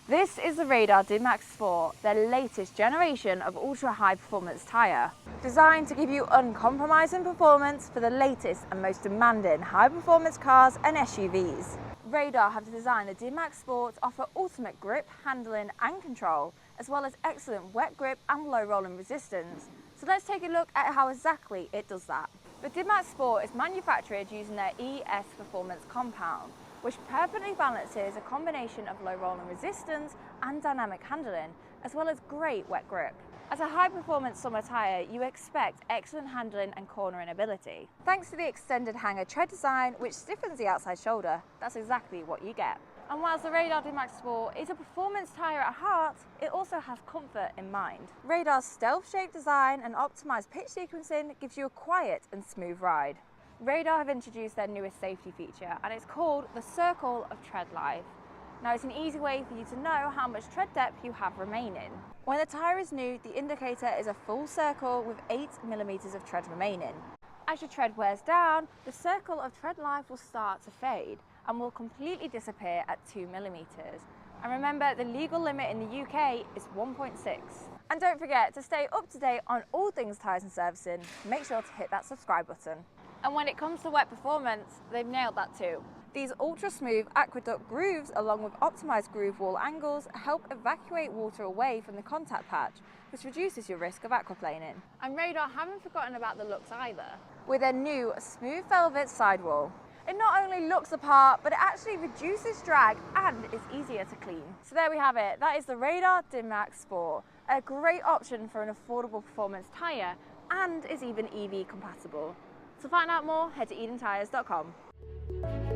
This is the Radar Dimax Sport, their latest generation of ultra-high performance tyre. Designed to give you uncompromising performance for the latest and most demanding high performance cars and SUVs. Radar have designed the Dimax Sport to offer ultimate grip, handling and control, as well as excellent wet grip and low rolling resistance. So let's take a look at how exactly it does that. The Dimax Sport is manufactured using their ES Performance compound, which perfectly balances a combination of low rolling resistance and dynamic handling, as well as great wet grip. As a high-performance summer tyre, you expect excellent handling and cornering ability. Thanks to the extended hanger tread design, which stiffens the outside shoulder, that's exactly what you get. And whilst the Radar Dimax Sport is a performance tyre at heart, it also has comfort in mind. Radar's stealth-shaped design and optimised pitch sequencing gives you a quiet and smooth ride. Radar have introduced their newest safety feature, and it's called the Circle of Tread Life. Now, it's an easy way for you to know how much tread depth you have remaining. When the tyre is new, the indicator is a full circle with 8mm of tread remaining. As your tread wears down, the circle of tread life will start to fade and will completely disappear at 2mm. And remember, the legal limit in the UK is 1.6. And don't forget, to stay up to date on all things tyres and servicing, make sure to hit that subscribe button. And when it comes to wet performance, they've nailed that too. These ultra-smooth aqueduct grooves, along with optimised groove wall angles, help evacuate water away from the contact patch, which reduces your risk of aquaplaning. And Radar haven't forgotten about the looks either, with their new smooth velvet sidewall. It not only looks the part, but it actually reduces drag and is easier to clean. So there we have it, that is the Radar Dimax Sport, a great option for an affordable performance tyre and is even EV compatible. To find out more, head to EdenTyres.com.